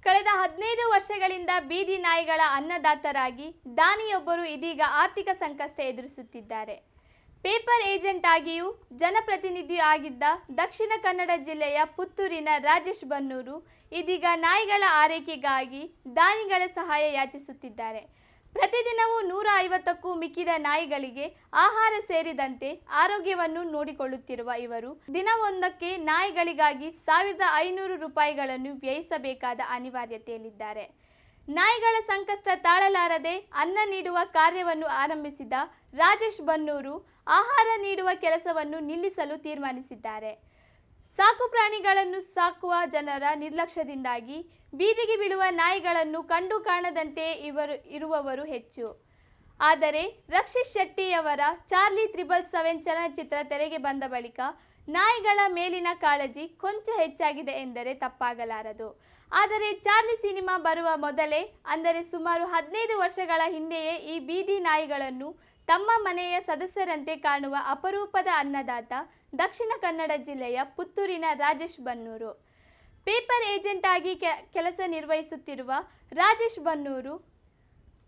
ಕಳೆದ 15 ವರ್ಷಗಳಿಂದ ಬೀದಿ ನಾಯಿಗಳ ಅನ್ನದಾತರಾಗಿ ದಾನಿಯೊಬ್ಬರು ಇದೀಗ ಆರ್ಥಿಕ ಸಂಕಷ್ಟ ಎದುರಿಸುತ್ತಿದ್ದಾರೆ. ಪೇಪರ್ ಏಜೆಂಟ್ ಆಗಿಯೂ ಜನಪ್ರತಿನಿಧಿಯೂ ಆಗಿದ್ದ ದಕ್ಷಿಣ ಕನ್ನಡ ಜಿಲ್ಲೆಯ ಪುತ್ತೂರಿನ ರಾಜೇಶ್ ಬನ್ನೂರು ಇದೀಗ ನಾಯಿಗಳ ಆರೈಕೆಗಾಗಿ ದಾನಿಗಳ ಸಹಾಯ ಯಾಚಿಸುತ್ತಿದ್ದಾರೆ. ಪ್ರತಿದಿನವೂ 150ಕ್ಕೂ ಮಿಕ್ಕಿದ ನಾಯಿಗಳಿಗೆ ಆಹಾರ ಸೇರಿದಂತೆ ಆರೋಗ್ಯವನ್ನು ನೋಡಿಕೊಳ್ಳುತ್ತಿರುವ ಇವರು ದಿನವೊಂದಕ್ಕೆ ನಾಯಿಗಳಿಗಾಗಿ 1500 ರೂಪಾಯಿಗಳನ್ನು ವ್ಯಯಿಸಬೇಕಾದ ಅನಿವಾರ್ಯತೆಯಲ್ಲಿದ್ದಾರೆ. ನಾಯಿಗಳ ಸಂಕಷ್ಟ ತಾಳಲಾರದೆ ಅನ್ನ ನೀಡುವ ಕಾರ್ಯವನ್ನು ಆರಂಭಿಸಿದ ರಾಜೇಶ್ ಬನ್ನೂರು ಆಹಾರ ನೀಡುವ ಕೆಲಸವನ್ನು ನಿಲ್ಲಿಸಲು ತೀರ್ಮಾನಿಸಿದ್ದಾರೆ. ಸಾಕು ಪ್ರಾಣಿಗಳನ್ನು ಸಾಕುವ ಜನರ ನಿರ್ಲಕ್ಷ್ಯದಿಂದಾಗಿ ಬೀದಿಗೆ ಬೀಳುವ ನಾಯಿಗಳನ್ನು ಕಂಡು ಕಾಣದಂತೆ ಇರುವವರು ಹೆಚ್ಚು. ಆದರೆ ರಕ್ಷಿತ್ ಶೆಟ್ಟಿಯವರ ಚಾರ್ಲಿ 777 ಚಲನಚಿತ್ರ ತೆರೆಗೆ ಬಂದ ಬಳಿಕ ನಾಯಿಗಳ ಮೇಲಿನ ಕಾಳಜಿ ಕೊಂಚ ಹೆಚ್ಚಾಗಿದೆ ಎಂದರೆ ತಪ್ಪಾಗಲಾರದು. ಆದರೆ ಚಾರ್ಲಿ ಸಿನಿಮಾ ಬರುವ ಮೊದಲೇ ಅಂದರೆ ಸುಮಾರು 15 ವರ್ಷಗಳ ಹಿಂದೆಯೇ ಈ ಬೀದಿ ನಾಯಿಗಳನ್ನು ತಮ್ಮ ಮನೆಯ ಸದಸ್ಯರಂತೆ ಕಾಣುವ ಅಪರೂಪದ ಅನ್ನದಾತ ದಕ್ಷಿಣ ಕನ್ನಡ ಜಿಲ್ಲೆಯ ಪುತ್ತೂರಿನ ರಾಜೇಶ್ ಬನ್ನೂರು. ಪೇಪರ್ ಏಜೆಂಟ್ ಆಗಿ ಕೆಲಸ ನಿರ್ವಹಿಸುತ್ತಿರುವ ರಾಜೇಶ್ ಬನ್ನೂರು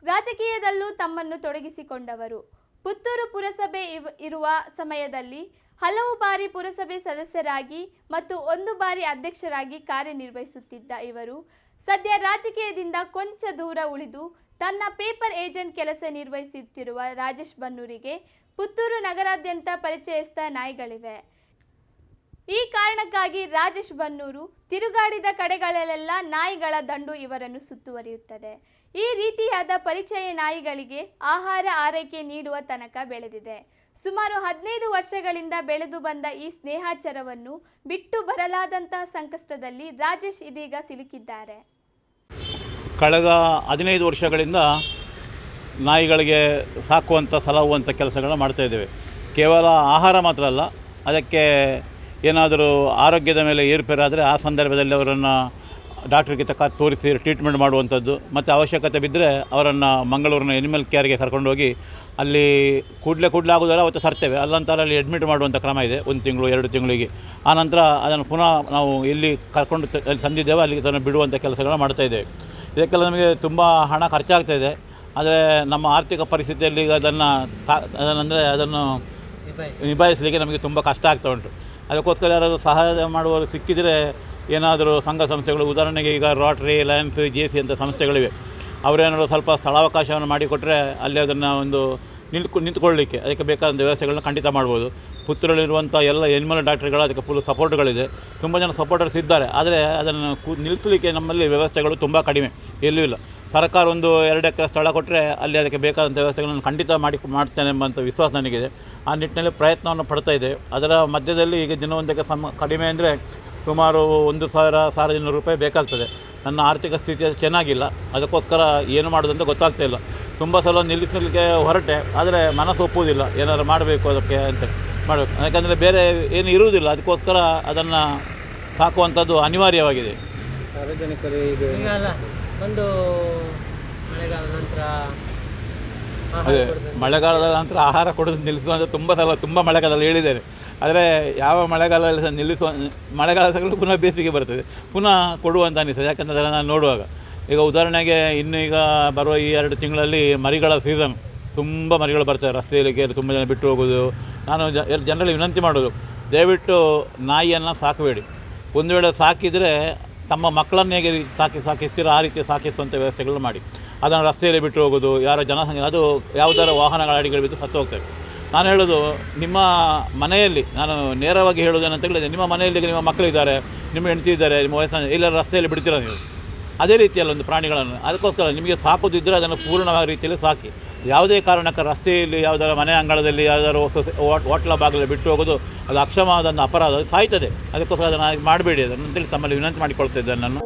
ರಾಜಕೀಯದಲ್ಲೂ ತಮ್ಮನ್ನು ತೊಡಗಿಸಿಕೊಂಡವರು. ಪುತ್ತೂರು ಪುರಸಭೆ ಇರುವ ಸಮಯದಲ್ಲಿ ಹಲವು ಬಾರಿ ಪುರಸಭೆ ಸದಸ್ಯರಾಗಿ ಮತ್ತು 1 ಬಾರಿ ಅಧ್ಯಕ್ಷರಾಗಿ ಕಾರ್ಯನಿರ್ವಹಿಸುತ್ತಿದ್ದ ಇವರು ಸದ್ಯ ರಾಜಕೀಯದಿಂದ ಕೊಂಚ ದೂರ ಉಳಿದು ತನ್ನ ಪೇಪರ್ ಏಜೆಂಟ್ ಕೆಲಸ ನಿರ್ವಹಿಸುತ್ತಿರುವ ರಾಜೇಶ್ ಬನ್ನೂರಿಗೆ ಪುತ್ತೂರು ನಗರಾದ್ಯಂತ ಪರಿಚಯಸ್ಥ ನಾಯಿಗಳಿವೆ. ಈ ಕಾರಣಕ್ಕಾಗಿ ರಾಜೇಶ್ ಬನ್ನೂರು ತಿರುಗಾಡಿದ ಕಡೆಗಳಲ್ಲೆಲ್ಲ ನಾಯಿಗಳ ದಂಡು ಇವರನ್ನು ಸುತ್ತುವರಿಯುತ್ತದೆ. ಈ ರೀತಿಯಾದ ಪರಿಚಯ ನಾಯಿಗಳಿಗೆ ಆಹಾರ ಆರೈಕೆ ನೀಡುವ ತನಕ ಬೆಳೆದಿದೆ. ಸುಮಾರು 15 ವರ್ಷಗಳಿಂದ ಬೆಳೆದು ಬಂದ ಈ ಸ್ನೇಹಾಚಾರವನ್ನು ಬಿಟ್ಟು ಬರಲಾದಂತಹ ಸಂಕಷ್ಟದಲ್ಲಿ ರಾಜೇಶ್ ಇದೀಗ ಸಿಲುಕಿದ್ದಾರೆ. ಕಳೆದ 15 ವರ್ಷಗಳಿಂದ ನಾಯಿಗಳಿಗೆ ಸಾಕುವಂಥ ಸಲಹುವಂಥ ಕೆಲಸಗಳನ್ನ ಮಾಡ್ತಾಯಿದ್ದೇವೆ. ಕೇವಲ ಆಹಾರ ಮಾತ್ರ ಅಲ್ಲ, ಅದಕ್ಕೆ ಏನಾದರೂ ಆರೋಗ್ಯದ ಮೇಲೆ ಏರುಪೇರಾದರೆ ಆ ಸಂದರ್ಭದಲ್ಲಿ ಅವರನ್ನು ಡಾಕ್ಟ್ರಿಗೆ ತೋರಿಸಿ ಟ್ರೀಟ್ಮೆಂಟ್ ಮಾಡುವಂಥದ್ದು, ಮತ್ತು ಅವಶ್ಯಕತೆ ಬಿದ್ದರೆ ಅವರನ್ನು ಮಂಗಳೂರಿನ ಎನಿಮಲ್ ಕೇರ್ಗೆ ಕರ್ಕೊಂಡೋಗಿ ಅಲ್ಲಿ ಕೂಡಲೇ ಆಗೋದಾರೆ ಅವತ್ತು ತರ್ತೇವೆ, ಅಲ್ಲಂತಾರೆ ಅಲ್ಲಿ ಅಡ್ಮಿಟ್ ಮಾಡುವಂಥ ಕ್ರಮ ಇದೆ 1 ತಿಂಗಳು 2 ತಿಂಗಳಿಗೆ. ಆನಂತರ ಅದನ್ನು ಪುನಃ ನಾವು ಎಲ್ಲಿ ಕರ್ಕೊಂಡು ತಂದಿದ್ದೇವೆ ಅಲ್ಲಿಗೆ ಅದನ್ನು ಬಿಡುವಂಥ ಕೆಲಸಗಳನ್ನ ಮಾಡ್ತಾಯಿದ್ದೇವೆ. ಇದಕ್ಕೆಲ್ಲ ನಮಗೆ ತುಂಬ ಹಣ ಖರ್ಚಾಗ್ತಾಯಿದೆ. ಆದರೆ ನಮ್ಮ ಆರ್ಥಿಕ ಪರಿಸ್ಥಿತಿಯಲ್ಲಿ ಈಗ ಅದನ್ನು ನಿಭಾಯಿಸಲಿಕ್ಕೆ ನಮಗೆ ತುಂಬ ಕಷ್ಟ ಆಗ್ತಾ ಉಂಟು. ಅದಕ್ಕೋಸ್ಕರ ಯಾರಾದರೂ ಸಹಾಯ ಮಾಡುವವರು ಸಿಕ್ಕಿದರೆ, ಏನಾದರೂ ಸಂಘ ಸಂಸ್ಥೆಗಳು, ಉದಾಹರಣೆಗೆ ಈಗ ರೋಟರಿ, ಲಯನ್ಸ್, JC ಅಂತ ಸಂಸ್ಥೆಗಳಿವೆ, ಅವರೇನಾದರೂ ಸ್ವಲ್ಪ ಸ್ಥಳಾವಕಾಶವನ್ನು ಮಾಡಿಕೊಟ್ರೆ ಅಲ್ಲಿ ಅದನ್ನು ಒಂದು ನಿಂತ್ಕೊಳ್ಳಲಿಕ್ಕೆ ಅದಕ್ಕೆ ಬೇಕಾದಂಥ ವ್ಯವಸ್ಥೆಗಳನ್ನ ಖಂಡಿತ ಮಾಡ್ಬೋದು. ಪುತ್ತೂರಲ್ಲಿರುವಂಥ ಎಲ್ಲ ಎನಿಮಲ್ ಡಾಕ್ಟರ್ಗಳು ಅದಕ್ಕೆ ಫುಲ್ ಸಪೋರ್ಟ್ಗಳಿದೆ, ತುಂಬ ಜನ ಸಪೋರ್ಟರ್ಸ್ ಇದ್ದಾರೆ. ಆದರೆ ಅದನ್ನು ನಿಲ್ಲಿಸಲಿಕ್ಕೆ ನಮ್ಮಲ್ಲಿ ವ್ಯವಸ್ಥೆಗಳು ತುಂಬ ಕಡಿಮೆ, ಎಲ್ಲೂ ಇಲ್ಲ. ಸರ್ಕಾರ 1-2 ಎಕರೆ ಸ್ಥಳ ಕೊಟ್ಟರೆ ಅಲ್ಲಿ ಅದಕ್ಕೆ ಬೇಕಾದಂಥ ವ್ಯವಸ್ಥೆಗಳನ್ನು ಖಂಡಿತ ಮಾಡ್ತೇನೆ ಎಂಬಂಥ ವಿಶ್ವಾಸ ನನಗಿದೆ. ಆ ನಿಟ್ಟಿನಲ್ಲಿ ಪ್ರಯತ್ನವನ್ನು ಪಡ್ತಾಯಿದೆ. ಅದರ ಮಧ್ಯದಲ್ಲಿ ಈಗ ದಿನವೊಂದಕ್ಕೆ ಕಡಿಮೆ ಅಂದರೆ ಸುಮಾರು 1,500 ರೂಪಾಯಿ ಬೇಕಾಗ್ತದೆ. ನನ್ನ ಆರ್ಥಿಕ ಸ್ಥಿತಿ ಚೆನ್ನಾಗಿಲ್ಲ, ಅದಕ್ಕೋಸ್ಕರ ಏನು ಮಾಡೋದಂತ ಗೊತ್ತಾಗ್ತಾಯಿಲ್ಲ. ತುಂಬ ಸಲ ನಿಲ್ಲಿಸಲಿಕ್ಕೆ ಹೊರಟೆ, ಆದರೆ ಮನಸ್ಸು ಒಪ್ಪುವುದಿಲ್ಲ, ಏನಾದರೂ ಮಾಡಬೇಕು ಅದಕ್ಕೆ ಅಂತ ಮಾಡಬೇಕು. ಯಾಕಂದರೆ ಬೇರೆ ಏನು ಇರುವುದಿಲ್ಲ, ಅದಕ್ಕೋಸ್ಕರ ಅದನ್ನು ಸಾಕುವಂಥದ್ದು ಅನಿವಾರ್ಯವಾಗಿದೆ. ಸಾರ್ವಜನಿಕರು ಒಂದು ಮಳೆಗಾಲದ ನಂತರ ಆಹಾರ ಕೊಡೋದು ನಿಲ್ಲಿಸುವಂಥ ತುಂಬ ಮಳೆಗಾಲದಲ್ಲಿ ಹೇಳಿದ್ದೇನೆ. ಆದರೆ ಯಾವ ಮಳೆಗಾಲದಲ್ಲಿ ಸಹ ಮಳೆಗಾಲದಲ್ಲೂ ಪುನಃ ಬೇಸಿಗೆ ಬರ್ತದೆ, ಪುನಃ ಕೊಡುವಂತ ಅನಿಸ್ತದೆ. ಯಾಕಂದರೆ ಅದನ್ನು ನಾನು ನೋಡುವಾಗ ಈಗ ಉದಾಹರಣೆಗೆ ಈಗ ಬರುವ ಈ 2 ತಿಂಗಳಲ್ಲಿ ಮರಿಗಳ ಸೀಸನ್, ತುಂಬ ಮರಿಗಳು ಬರ್ತವೆ. ರಸ್ತೆಯಲ್ಲಿ ತುಂಬ ಜನ ಬಿಟ್ಟು ಹೋಗೋದು. ನಾನು ಜನರಲ್ಲಿ ವಿನಂತಿ ಮಾಡೋದು, ದಯವಿಟ್ಟು ನಾಯಿಯನ್ನು ಸಾಕಬೇಡಿ. ಒಂದು ವೇಳೆ ಸಾಕಿದರೆ ತಮ್ಮ ಮಕ್ಕಳನ್ನು ಹೇಗೆ ಸಾಕಿಸ್ತೀರೋ ಆ ರೀತಿ ಸಾಕಿಸುವಂಥ ವ್ಯವಸ್ಥೆಗಳು ಮಾಡಿ. ಅದನ್ನು ರಸ್ತೆಯಲ್ಲಿ ಬಿಟ್ಟು ಹೋಗೋದು, ಯಾರ ಜನಸಂಖ್ಯೆ ಅದು ಯಾವುದಾರ ವಾಹನಗಳ ಅಡಿಗಳು ಬಿದ್ದು ಸತ್ತು ಹೋಗ್ತವೆ. ನಾನು ಹೇಳೋದು, ನಿಮ್ಮ ಮನೆಯಲ್ಲಿ, ನಾನು ನೇರವಾಗಿ ಹೇಳೋದೇನಂತ ಹೇಳಿದೆ, ನಿಮ್ಮ ಮನೆಯಲ್ಲಿ ನಿಮ್ಮ ಮಕ್ಕಳಿದ್ದಾರೆ, ನಿಮ್ಮ ಹೆಂಡತಿ ಇದ್ದಾರೆ, ನಿಮ್ಮ ವಯಸ್ಸನ್ನು ಎಲ್ಲರ ರಸ್ತೆಯಲ್ಲಿ ಬಿಡ್ತೀರ ನೀವು. ಅದೇ ರೀತಿಯಲ್ಲಿ ಒಂದು ಪ್ರಾಣಿಗಳನ್ನು, ಅದಕ್ಕೋಸ್ಕರ ನಿಮಗೆ ಸಾಕೋದಿದ್ದರೆ ಅದನ್ನು ಪೂರ್ಣವಾದ ರೀತಿಯಲ್ಲಿ ಸಾಕಿ. ಯಾವುದೇ ಕಾರಣಕ್ಕೆ ರಸ್ತೆಯಲ್ಲಿ ಯಾವುದಾರ ಮನೆ ಅಂಗಳದಲ್ಲಿ ಯಾವುದಾದ್ರು ಹೋಟ್ಲ ಬಾಗಿಲಲ್ಲಿ ಬಿಟ್ಟು ಹೋಗೋದು ಅದು ಅಕ್ಷಮವಾದ ಅಪರಾಧ, ಅದು ಸಾಯ್ತದೆ. ಅದಕ್ಕೋಸ್ಕರ ಅದನ್ನು ಮಾಡಬೇಡಿ ಅದನ್ನು ಅಂತೇಳಿ ತಮ್ಮಲ್ಲಿ ವಿನಂತಿ ಮಾಡಿಕೊಳ್ತಾ ಇದ್ದೇನೆ ನಾನು.